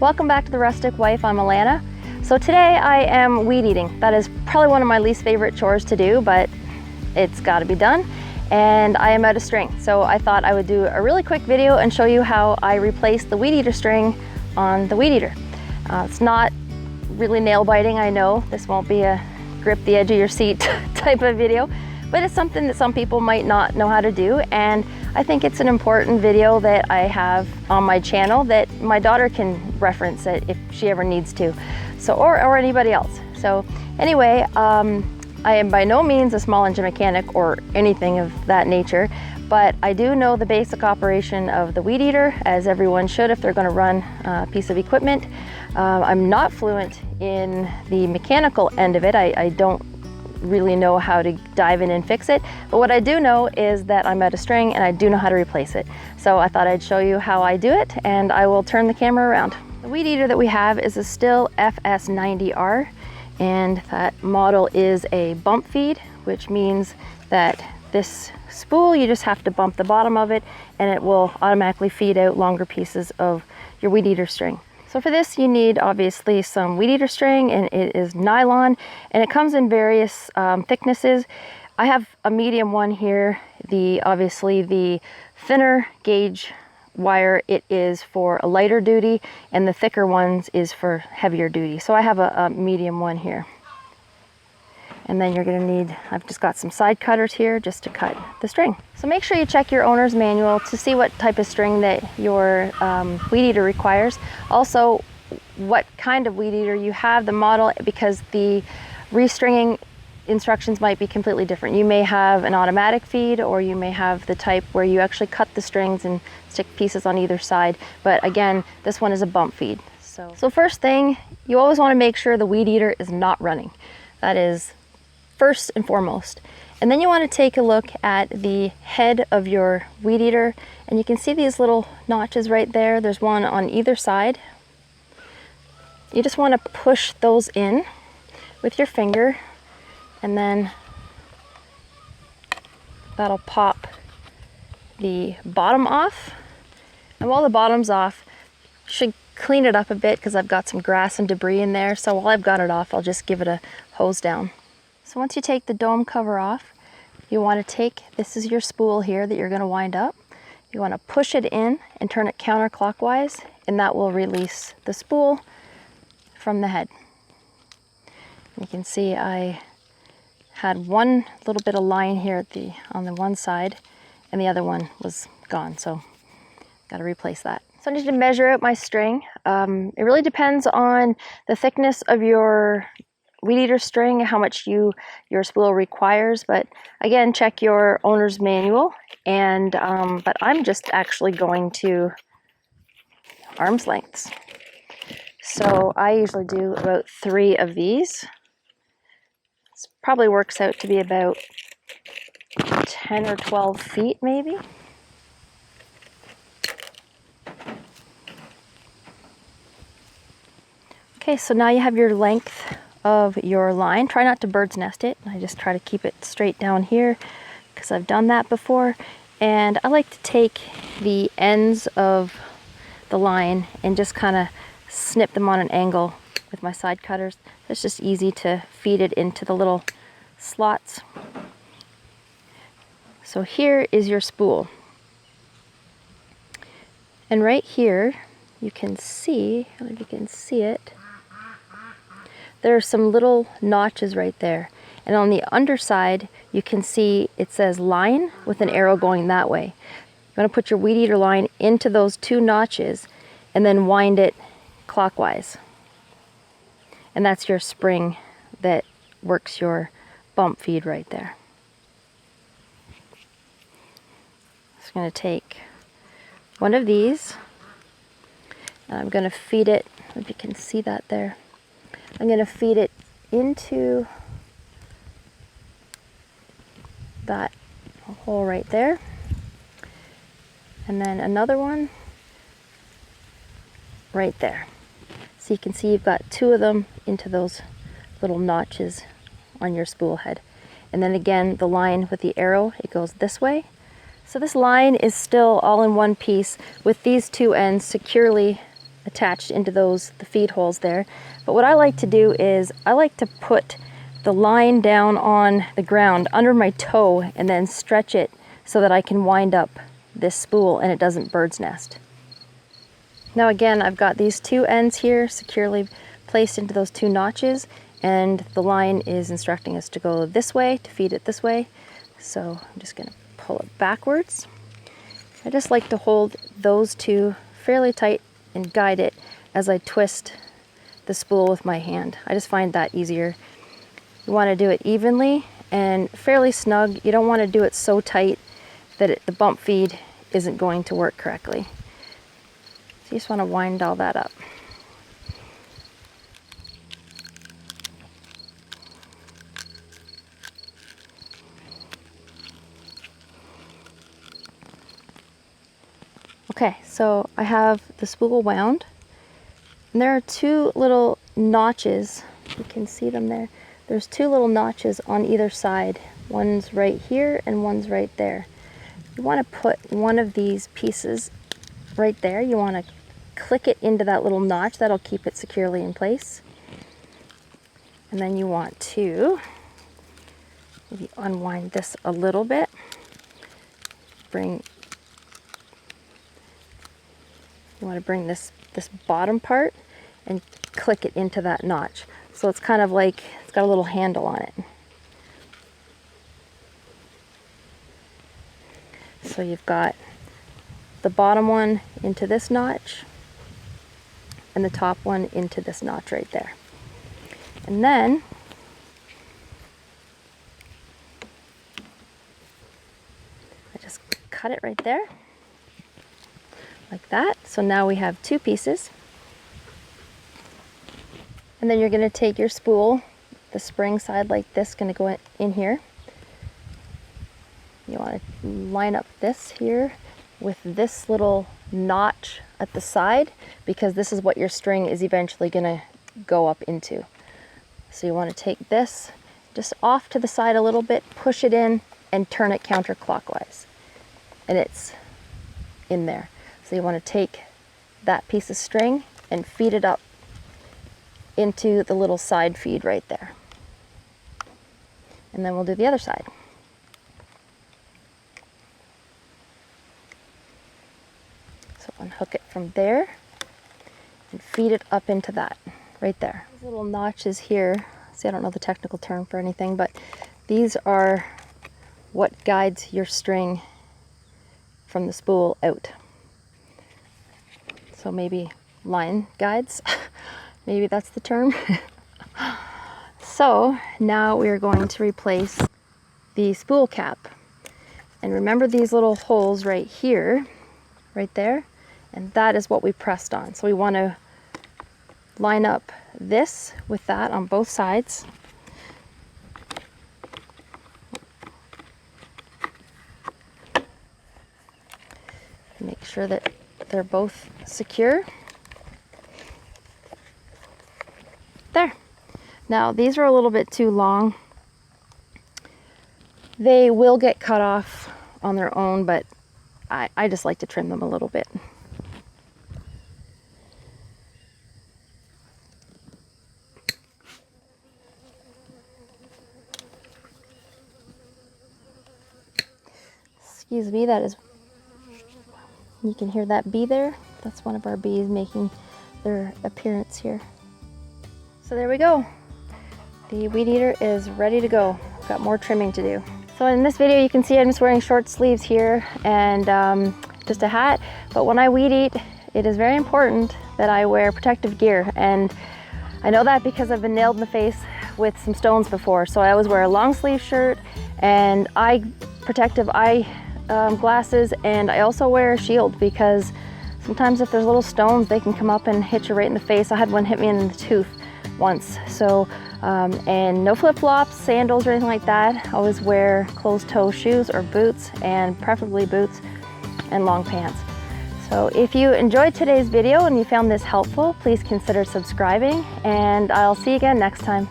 Welcome back to The Rustic Wife. I'm Alana. So today I am weed eating. That is probably one of my least favorite chores to do, but it's got to be done. And I am out of string. So I thought I would do a really quick video and show you how I replaced the weed eater string on the weed eater. It's not really nail biting, I know. This won't be a grip the edge of your seat type of video, but it's something that some people might not know how to do. And I think it's an important video that I have on my channel that my daughter can reference it if she ever needs to. So, or anybody else. So anyway, I am by no means a small engine mechanic or anything of that nature, but I do know the basic operation of the weed eater, as everyone should if they're going to run a piece of equipment. I'm not fluent in the mechanical end of it. I don't really know how to dive in and fix it, but what I do know is that I'm out of string and I do know how to replace it. So I thought I'd show you how I do it, and I will turn the camera around. The weed eater that we have is a STIHL FS90R, and that model is a bump feed, which means that this spool, you just have to bump the bottom of it and it will automatically feed out longer pieces of your weed eater string. So for this, you need obviously some weed eater string, and it is nylon, and it comes in various thicknesses. I have a medium one here. Obviously the thinner gauge wire, it is for a lighter duty, and the thicker ones is for heavier duty. So I have a medium one here. And then you're gonna need, I've just got some side cutters here just to cut the string. So make sure you check your owner's manual to see what type of string that your weed eater requires. Also, what kind of weed eater you have, the model, because the restringing instructions might be completely different. You may have an automatic feed, or you may have the type where you actually cut the strings and stick pieces on either side. But again, this one is a bump feed. So first thing, you always wanna make sure the weed eater is not running. That is first and foremost. And then you want to take a look at the head of your weed eater, and you can see these little notches right there. There's one on either side. You just want to push those in with your finger, and then that'll pop the bottom off. And while the bottom's off, you should clean it up a bit because I've got some grass and debris in there. So while I've got it off, I'll just give it a hose down. So once you take the dome cover off, you want to take, this is your spool here that you're going to wind up. You want to push it in and turn it counterclockwise, and that will release the spool from the head. You can see I had one little bit of line here on the one side, and the other one was gone, so got to replace that. So I need to measure out my string. It really depends on the thickness of your weed eater string, how much your spool requires, but again, check your owner's manual. And but I'm just actually going to arm's lengths. So I usually do about 3 of these. This probably works out to be about 10 or 12 feet maybe. Okay, so now you have your length of your line. Try not to bird's nest it. I just try to keep it straight down here because I've done that before. And I like to take the ends of the line and just kind of snip them on an angle with my side cutters. It's just easy to feed it into the little slots. So here is your spool. And right here, you can see, I don't know if you can see it, there are some little notches right there. And on the underside, you can see it says line with an arrow going that way. You want to put your weed eater line into those 2 notches and then wind it clockwise. And that's your spring that works your bump feed right there. Just going to take one of these, and I'm going to feed it, if you can see that there. I'm going to feed it into that hole right there. And then another one right there. So you can see you've got 2 of them into those little notches on your spool head. And then again, the line with the arrow, it goes this way. So this line is still all in one piece with these 2 ends securely attached into the feed holes there. But what I like to do is I like to put the line down on the ground under my toe and then stretch it so that I can wind up this spool and it doesn't bird's nest. Now again, I've got these two ends here securely placed into those two notches, and the line is instructing us to go this way, to feed it this way. So I'm just gonna pull it backwards. I just like to hold those two fairly tight and guide it as I twist the spool with my hand. I just find that easier. You want to do it evenly and fairly snug. You don't want to do it so tight that the bump feed isn't going to work correctly. So you just want to wind all that up. Okay, so I have the spool wound, and there are two little notches. You can see them there. There's two little notches on either side. One's right here and one's right there. You want to put one of these pieces right there. You want to click it into that little notch. That'll keep it securely in place. And then you want to maybe unwind this a little bit. You want to bring this bottom part and click it into that notch. So it's kind of like, it's got a little handle on it. So you've got the bottom one into this notch and the top one into this notch right there. And then I just cut it right there, like that. So now we have two pieces. And then you're going to take your spool, the spring side like this, going to go in here. You want to line up this here with this little notch at the side, because this is what your string is eventually going to go up into. So you want to take this just off to the side a little bit, push it in, and turn it counterclockwise. And it's in there. So you want to take that piece of string and feed it up into the little side feed right there. And then we'll do the other side. So unhook it from there and feed it up into that right there. These little notches here, see, I don't know the technical term for anything, but these are what guides your string from the spool out. So maybe line guides. Maybe that's the term. So now we are going to replace the spool cap. And remember these little holes right here, right there, and that is what we pressed on. So we want to line up this with that on both sides. Make sure that they're both secure. There. Now these are a little bit too long. They will get cut off on their own, but I just like to trim them a little bit. Excuse me, that is, you can hear that bee there. That's one of our bees making their appearance here. So there we go. The weed eater is ready to go. Got more trimming to do. So in this video you can see I'm just wearing short sleeves here and just a hat. But when I weed eat, it is very important that I wear protective gear. And I know that because I've been nailed in the face with some stones before. So I always wear a long sleeve shirt and protective eye glasses, and I also wear a shield because sometimes if there's little stones, they can come up and hit you right in the face. I had one hit me in the tooth once. So, and no flip-flops, sandals, or anything like that. I always wear closed-toe shoes or boots, and preferably boots and long pants. So if you enjoyed today's video and you found this helpful, please consider subscribing, and I'll see you again next time.